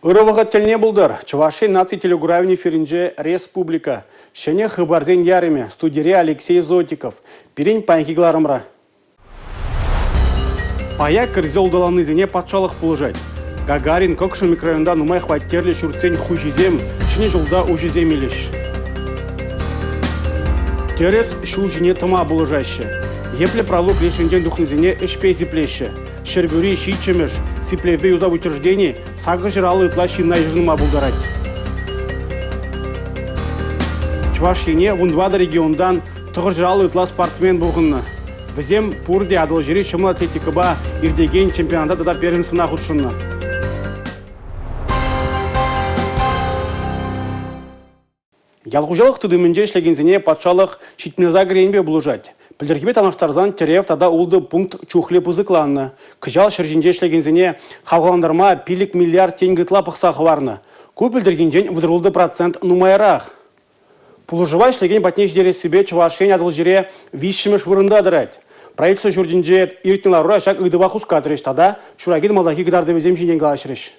Ырывығы тіліне бұлдар. Чуваши наци телегуравни феринже республика. Шене хыбарзен яреме. Студире Алексей Зотиков. Пирень панхигларымра. Пая кірзе ұлдаланы зене патшалық бұлжать. Гагарин көкші микрорайонда нумай хваттерлі шүртсен хужизем, шыне жылда ужизем елеш. Терес шул жіне тыма бұлжайшы. Епле пролог лешенден духнызене ішпе зиплеші. Шербюри шичемеш, сиплеве юза учреждений, сага жиралы ытла шинна ежныма бұлдарать. Чувашине вундвада региондан тұғыр жиралы ытла спортсмен бұлғынны. Бізем пурде адыл жири шымыл атлетикаба ирдеген чемпионата да первенствына худшынны. Ялғужалық түдімінде ішлегензіне патшалық шитмерза гренбе бұлыжать. Пілдіргебе таныштарзан терев тада улды пункт чухле пызыкланны. Кыжал шыржинже ішлегензіне қавғаландарма пилік миллиард теңгітла пықсағы варны. Көп пілдіргенжен вдырылды процент нумайрақ. Пулыжыва ішлеген батне ждере себе Чувашен адыл жире вишшімеш вырында адырать. Правительство жүрдінже иртнеларура шак ыдыва хускатреш тада шурагид малахи гидарды везем жинен галашыреш.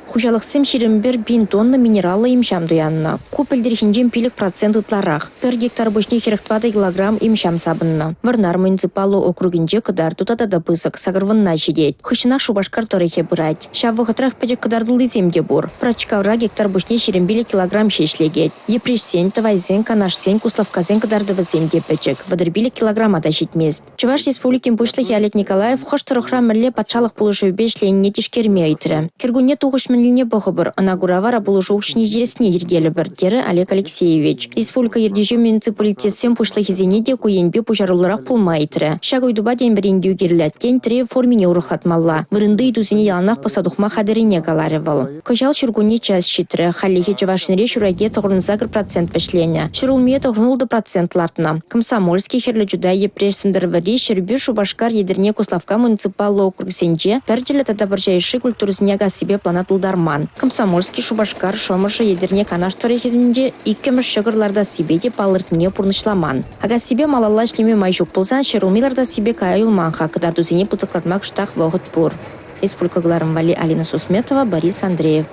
Хужалықсым шерімбер 1000 тонна минералы имшам дуянна. Купілдерхинжен пилік процент ытларақ. 1 гектар бөшне керектвады килограмм имшам сабынна. Варнар муниципалы округінже кыдар тутатада пысық сағырвынна жедет. Хышына Шубашкар торехе бұрать. Шавы хытрах пәжек кыдардылды земде бұр. Прачкавра гектар бөшне шерембелі килограмм шешлегет. Епрешсен, тавайзен, канашсен, куславказен кыдардывы земде пәжек. Вадырбелі килограммада жетмест. Чуваш республикин пушлығы Олег Николаев хоштырықра мүлі патшалық пулышы бешленіне тишкерме айтыры. Кергуне туғыш не бұғыбыр, анагуравара бұлыжу үшіне жересіне ергелі бір, дері Олег Алексеевич. Республика ердежі муниципалитетсен пұшлығы зенеде көйенбе пұжарылырақ пұлмайтыры. Шағойдуба ден бірінді үгерләттен тіре формине ұрықатмалла. Вырынды идузіне яланақ пасадуқма қадырыне қаларывал. Көжал шыргуне час шитры, халлихе жывашынре шураге тұғырынзағыр процент вәшлене. Шырылмие тұғырнулды процентлартына. Комсомольский херлі жүда епреш сындырвари шырбю Шубашкар едірне Куславка муниципалы округсенже пәрджілі тадабыржайшы культурызнега себе планатулда Комсомольский Шубашкар шомыршы едірне канаш торехезінде иккеміш шығырларда себеде палыртыне пұрнышламан. Ага себе малалла ішлеме майжук болсан, шерулмиларда себе кайылманға кыдардузене пұзықлатмақ штақ вғыт бұр. Республика Гларым Вали Алина Сусметова, Борис Андреев.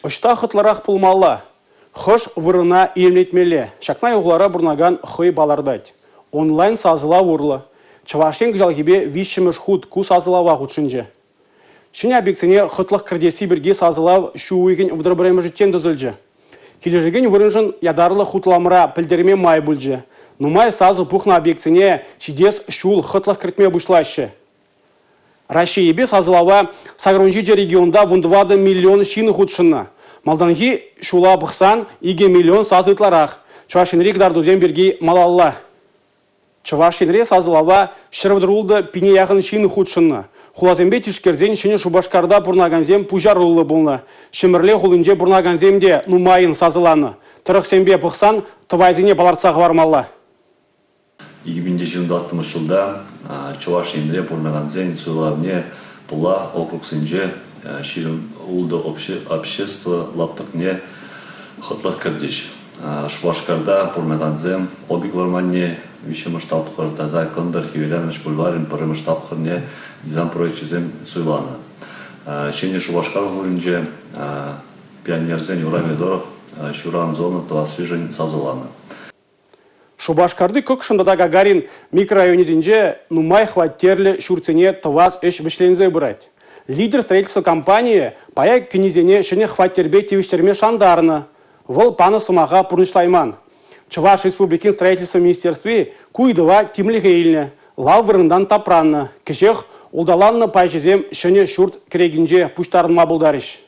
Ұшта қытларақ пұлмалла. Хош вырына елметмелі. Шақнай ұғлара бұрнаган хой балардать. Онлайн сазыла урлы. Чувашен жалгебе вишшіміш худ ку сазылава худшынже. Шыне объектіне қытлық кірдесі бірге сазылав шуыйген вдырбыраймы жеттен дүзілжі. Кележеген вырынжын ядарлы хутламыра пілдерме май бүлжі. Нумай сазы пухна объектіне шидес шуыл қытлық кіртме бұшлашы. Рашиебе сазылава Сагрунжиде регионда вундвады миллион шины худшына. Малданги шула бұқсан иге миллион сазы ытларақ. Чувашинри кдардузен бірге малалла. Чувашинре сазылава шырвдырулды пине яғын шины худшына. Хулазембе тишкерзен шыне Шубашкарда бұрнаганзем пужарулы болны. Шымырле хулынже бұрнаганземде нумайын сазыланы. Тұрықсембе бұқсан тывайзене баларцағы вармалла. 2060 жылда Чувашинре бұрнаганзем суйлавне бұла округсенже ширим улды общество лаптықне хытлық кірдеш. Шубашкарда бұрнаганзем обиг варманне више масштабхырда да кондар хивеляныш бульварин пары масштабхырне дизайн проектчизем суйланы. Шене Шубашкар гуринже пионерзен Юрамедоров шуран зона тавасыжын сазыланы. Шубашкарды көкшында Гагарин микрорайонезинже нумай хваттерлі шурцене тавас эш вишлензе бұрать. Лидер строительства компании пая кенезене шене хваттербе тивиштерме шандарны. Вол паны сумаға пұрнышлайман. Чуваш республикин строительства министерстве куйдыва тимлихейліне, лав вырындан тапранны, кешех улдаланны пайжезем шыне шурт керегінже пуштарынма бұлдарыш.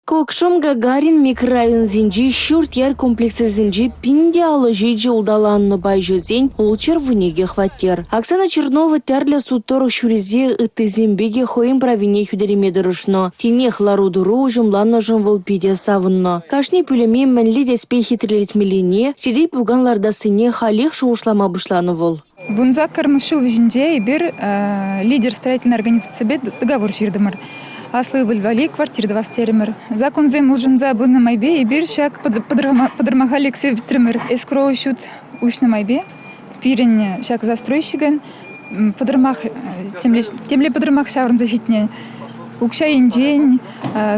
Көкшім Гагарин микрорайон зинжи шурт яр комплексы зинжи пинде алы жейджи улдаланны байжезен ол червунеге хваттер. Оксана Чернова тәрлі суторық шурезе ыты зембеге хоим правине хюдереме дырышно. Тенех ларудуру жымланны жымвыл пиде савынно. Кашни пүлеме мәнлі деспехи тірлетмеліне, сидей пуганларда сыне халех шуышлама бұшланы вол. Вунзак кармышыл вижінде бер лидер строительной организации бед договор ширдымыр. Аслы вальвали квартиры вастеример. Закон зем ужинза бына майбе и бир шак подрамахали ксевтример. Эскроу щут уж на майбе. Пирень шак застройщиген. Подрамах темле подрамах шаврн защитне. укша инжень,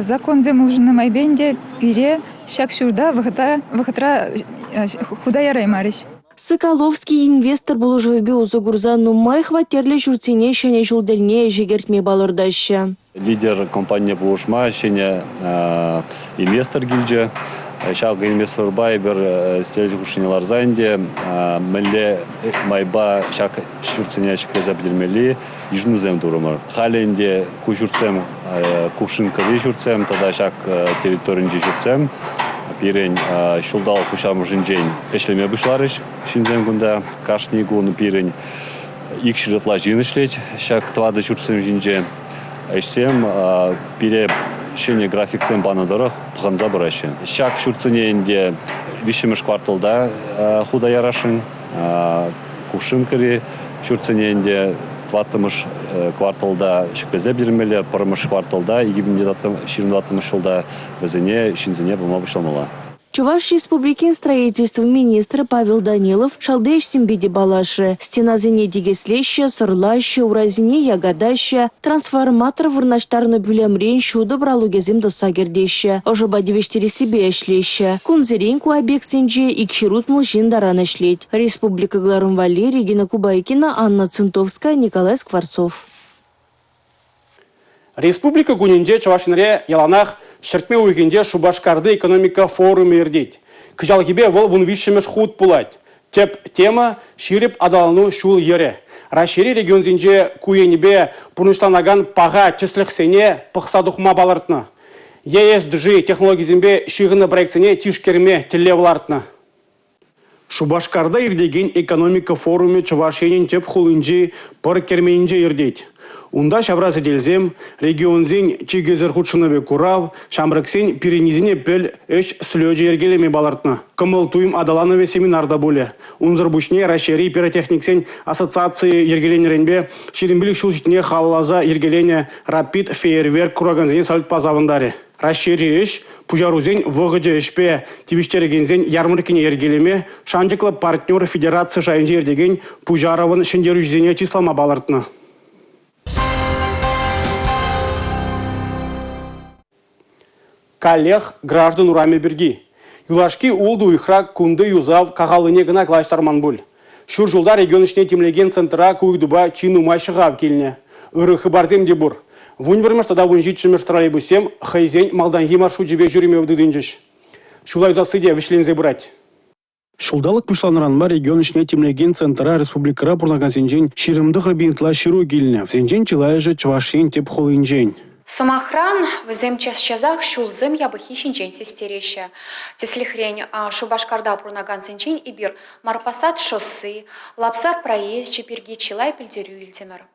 закон земужны майбенде пире шак шурда выхотра худа яраймариш. Соколовский инвестор был уже в Узагурза, но май хватерлі жүртене шәне жылдельне жегертме балырдаща. Лидер компании Булушма, шене инвестор гильдже. Шалга инвестор байбер стележи кушинелар зайнде. Мэлле майба шак шурцене шеклезе білдірмели ежну зем дурымыр. Халенде кушурцем кушинкали шурцем, тогда шак территоринжи шурцем. Пирень шулдал кушам жинжень эшлеме бышларыш шинзем гунда кашни гуну пирень икши жытла жин ишлеть шак твады шурцем жинже эшсем пире шене графиксем банадырых пханза быращы шак шурцененде вишемеш кварталда худа ярашын кушинкари шурцененде тваттымыш кварталда шықпезе бермелі, парымыш кварталда, егібінде 20 жылда бізіне, шинзіне бұлма бұшылмала. Чуваш Республикин строительства министр Павел Данилов шалдеш симбиди балашы, стена зене дегеслеща, сырлаща, уразине ягодаща, трансформатор вырнаштарны бүлемрен шуды бралугезим досагердеща, ожоба девештері себе эшлеща, кунзеренку объектсенже икширут мужчин даран эшлеть. Республика Гларумвали, Регина Кубайкина, Анна Цинтовская, Николай Скворцов. Республика Гунинде Чавашинре яланах шертме уйгенде Шубашкарды экономика форумы ердейт. Кыжалгибе вол вунвишемеш худ пулать. Тема ширип адалну шул ере. Рашири регионзинже куенебе пуныштанаган пага числихсене пықсадухма балартна. ЕСДЖ технологизимбе шигыны проектсене тишкерме телевлартна. Шубашкарда ердеген экономика форуме Чавашенин теп хулынжи пыр керменинже ердейт. Унда шабразы делзем, регионзин чигезер худшыныбе курав, шамрыксен пиренизине пел эш слёджи ергелеме балартна. Кымыл туим адаланове семинарда боле. Унзыр бушне рашери пиротехниксен ассоциации ергеленеренбе, ширинбилик шулжитне халлаза ергелене рапид фейерверк кураганзине салют пазавындаре. Рашери эш, пужарузен вғыджы эшпе тибиштерегензен ярмыркине ергелеме, шанжықлы партнер федерация жайынжы ердеген пужаровын шындеружзене числама балартна. Коллег граждан ураме берги. Юлашки улду ихрак кунды юзав кағалыне гына клаштарман бұл. Шур жылда регион ішне темлеген центра куйдуба чину майшығав келіне. Үріхі бардем де бұр. Вунь бірмеш тада вунь житшімеш троллейбусем хайзен малданги маршрут жібе жүріме вдыдынжыш. Шулай засыде вишлензе бұрать. Шулдалық пұшланыранма регион ішне темлеген центра республикара бұрнаган сенжен ширымдық рабинтла ширу келіне. Сенжен чилайжы чвашин теп холынжен. Самохран візем час-чазах шулзым ябыхи шинчен сестереше. Теслихрень Шубашкарда пурнаган сенчен и бир марпасат шоссы, лапсар проезд чеперги чилай пельдерю ильтемер.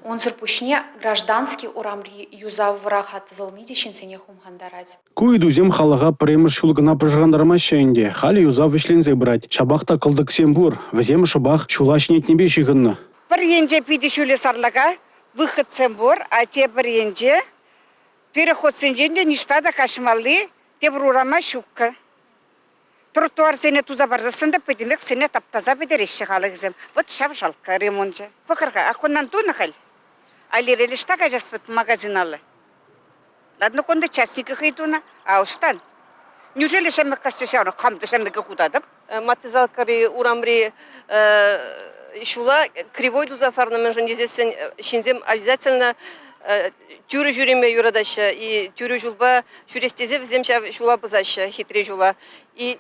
Он пушне гражданский урамри юзав врахат зылны дешенсене хумхандарать. Куйдузем халага премыш шулгына прыжгандарма шенде, хали юзав вишлензе брать. Шабахта кылдык сембур, візем шабах шулашнетнебе шигынны. Бір енже пиді шуле сарлага, выход сембур, а те бір енже переход сенженде ништада кашмалли, те бір урама шукка. Тротуар сене туза барзасында педемек сене таптаза бедереші қалығызым. Вот шап жалқа ремонтже. Пықырға, ақыннан туны қал. Айлерелі штаға жаспыт магазиналы. Ладно, конда частника хейтуна, а уштан. Неужели шамек кашчы шауна, қамды шамекі худадып? Матызалкари урамри шула кривой дузафарна менжендезесен шинзем обязательно тюры жюриме юрадаща и тюры жулба шурестезе вземча шула базаща хитре жула и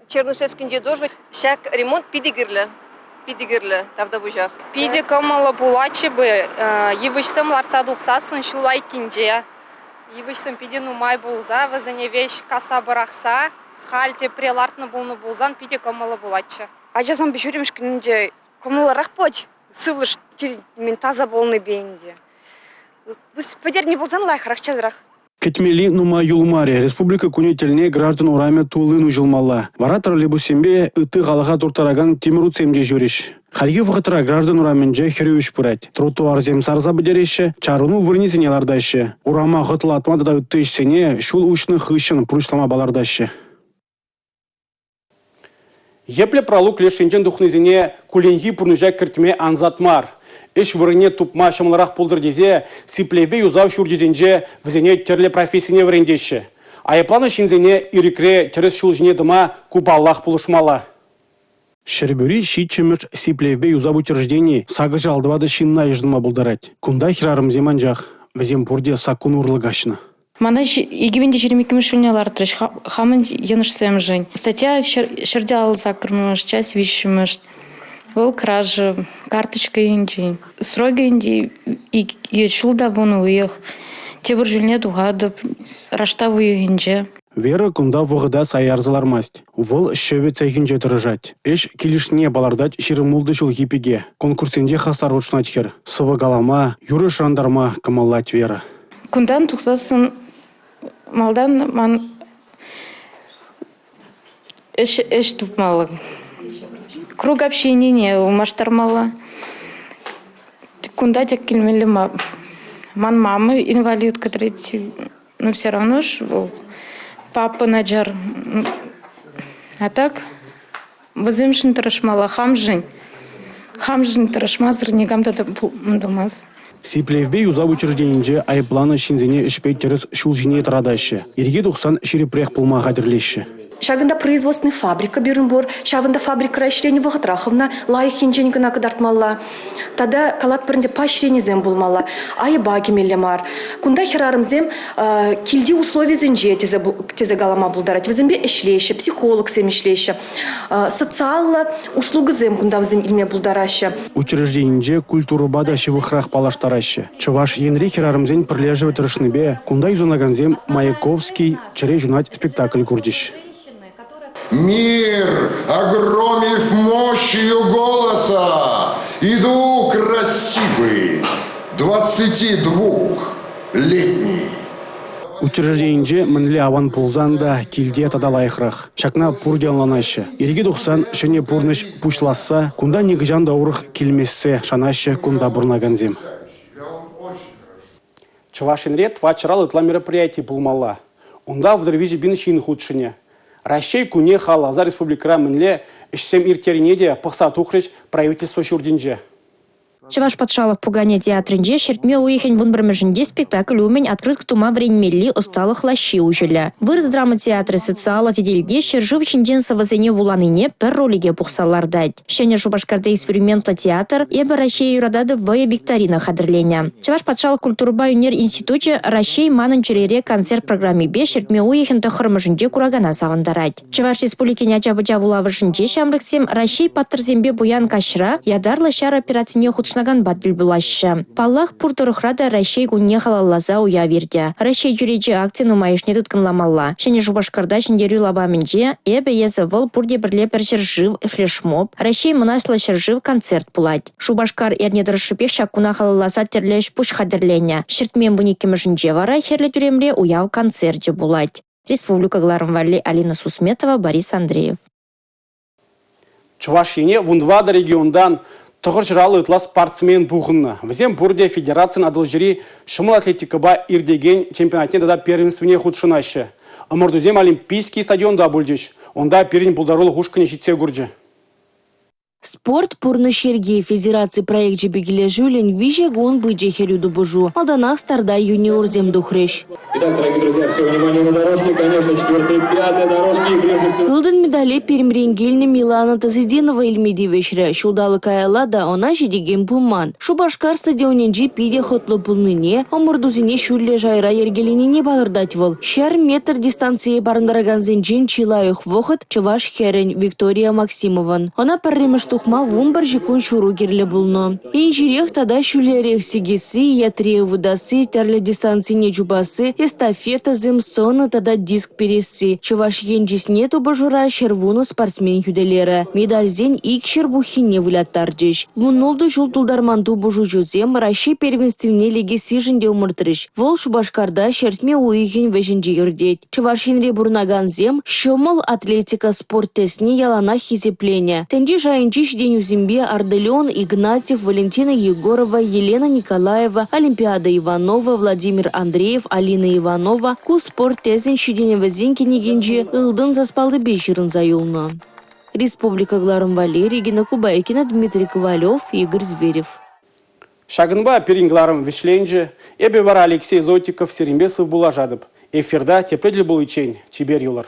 Чернышевскинде тоже шак ремонт пидигирле тавда бужах. Пиди камала булачы бы евышсым ларца духсасын шулай кинже. Евышсым пиди нумай булза, вазане вещь каса барахса, хальте прелартны булны булзан пиди камала булачы. А жазам бешуремш кинде камаларах поч, сывлыш мен таза болны бенде. Біз педер не булзан лайхарах чазрах. Кетмели нума юлмаре, республика кунетельне граждан ураме тулыну жылмалла. Вара троллейбусембе ыты галага туртараган темруцемде жүреш. Хальги вғытыра граждан ураменже херюш пырать. Тротуар земсарза бідереше, чаруну вырнесене лардаше. Урама ғытыла атмады да үттешсене, шул ушны хыщын пұрышлама балардаше. Епле пралук лешенжен духнызене куленги пурныжа кіртме анзатмар. Эш вырыне тупма шамларах пулдыр дезе, сиплебе юзав шурдезенже візене терле профессияне врендеші. Айыпланы шинзене ирекре терес шулжіне дыма купаллах пулышмала. Шербюри щитчемеш сиплевбе юзаб учреждений сагыжы алдывады шинна еждыма булдарать. Кунда хирарым земанжах, візем пурде сакун урлыгашна. Мана 2022 шунялар треш хамын янышсем жень. Статья шерде алза кырмыш, часть вишимыш. Вол кража, карточка инди. Срога инди и шулда вон уех. Тебір жүліне туғады, рашта уех инже. Вера кунда вғыда саярзалар масть. Вол шөбе цайхинже тұрыжать. Эш келішне балардать ширымулды жыл епеге. Конкурсенде хастар учнатхер. Сывы галама, юры шандарма камаллать вера. Кундан тұқсасын малдан ман эш тупмалы. Круг общения не умаштармала. Кунда тек келмелі ман мамы инвалид, который, но все равно ж папа наджар. А так, возымшин тарашмала хамжин тарашмазыр негамда думас. Сиплевбе юзаб учрежденинже айыпланы шинзене ішпей терес шул жине тарадашы. Ерге 90 ширипрех пулма гадырлеші. Шагында производственный фабрика бирнбор, шагында фабрика расширение вахатраховна, лайх инженька накадартмалла. Тада калат пырнде поощрение зем булмалла. Айыба кемелемар. Кунда херарым зем килди условия зенже тезе галама булдарать. Везембе эшлейші, психолог зем эшлейші. Социалла услуга зем кунда зем илме булдараща. Учрежденинже культуру бада шевыхрах палаштараща. Чуваш енри херарым зен прилеживает рышныбе. Кунда юзанаган зем Маяковский чаре жунать спектакль курдищ. Мир огромив мощью голоса. Иду красивый, 22-летний. Учрежденинже мінлі аван пулзанда килде тадалайхрах. Шакна пурдианланашы. Ерге 90 шыне пурныш пушласса, кунда негіжан даурых келмессе шанашы кунда бурнаганзем. Чавашинре твачарал ытла мероприятий пулмала. Унда в дервизе бин чин худшыне. Россия куне хала за республика мінле ішсем иртеринеде пықса тухрыш правительство шурдинже. Чаваш патшалық пугане театрынже шертме уехен вунбірмежінде спектакль умен открыт тума временмелли усталых лащи ужелі. Вырыз драма театры социала теделге шержив чинден савазене вуланыне пер ролиге пухсалардать. Шене Шубашкарда экспериментла театр ебі Россия юрадады вая викторина хадырленя. Чаваш патшалық культурба юнер институте Россия манын черере концерт программе бе шертме уехен тахырмыжінде курагана савандарать. Чаваш республикене ачабыча вулавышынже шамрыксем Россия паттырзембе буян кашыра ядарлы шар операцине худшнаган баттыл булашы. Паллах пуртырыхрада Россия гунне халаллаза уя верде. Россия юреджи акция нумайышне тытканламалла. Шене Шубашкарда шендерю лабаменже эбе езі выл пурде бірле першержив флешмоб. Россия мұнашлы шержив концерт пулать. Шубашкар эрнедір шипех шакуна халаллаза терлеш пуш хадырленя. Шертмен вуникемежінже вара херле тюремле уяв концерте булать. Республика Гларамвали, Алина Сусметова, Борис Андреев. Чувашине вундвада региондан тұғыр жыралы ұтла спортсмен бұғынна. Візем бұрде федерациян адылжыри шымыл атлетикаба ирдеген чемпионатне дада первенствіне худшынашы. Амырдузем олимпийский стадионда бұлдеш. Онда перін бұлдарулы ғушқыне жетсе күрджі. Спорт пурны шерге федерации проект жебегеле жюлен виже гон быджи херюду бужу. Алданах старда юниор земдухрещ. Итак, дорогие друзья, все внимание на дорожке. Конечно, 4-я и 5-я дорожки. И прежде всего... Илден медале перемренгельни Милана Тазидинова Ильмеди вечера. Шулдалы каялада она жидеген пулман. Шубашкар стадионенджи пиде хотлы пулныне, омырдузине шулле жайра ергеленине балырдать вол. Шар метр дистанции барындараган зенджин чилайых вохот Чаваш херен Виктория Максимован. Она парремыш тухма вумбар жикун шуру керле булно. Инжирех тада шуллерех сигиси, ятрех выдасы, терле дистанции не джубасы, эстафета земсона тада диск переси. Чаваш енджисне бажура шервуну спортсмен юделері. Медаль зен икшер бухине вылаттардыш. Вунолду жултулдарманду бужу жузем Россия первенствіне лиги сижінде умыртырыш. Вол Шубашкарда шертме уйген вежінже юрдет. Чаваш енре бурнаган зем шомыл атлетика спорт тесне ялана хизепления. Тенди жайынчиш день узимбе Арделеон, Игнатьев, Валентина Егорова, Елена Николаева, Олимпиада Иванова, Владимир Андреев, Алина Иванова, ку спорт тесен шиденева зенкине генже ылдын заспалды бешерін заюлна. Республика Гларамвали, Регина Кубайкина, Дмитрий Ковалев, Игорь Зверев. Шагынба перингларым вишленже, эбе вара Алексей Зотиков Серембесов була жадып. Эфирда тепредель был ичень, Чибер юлар.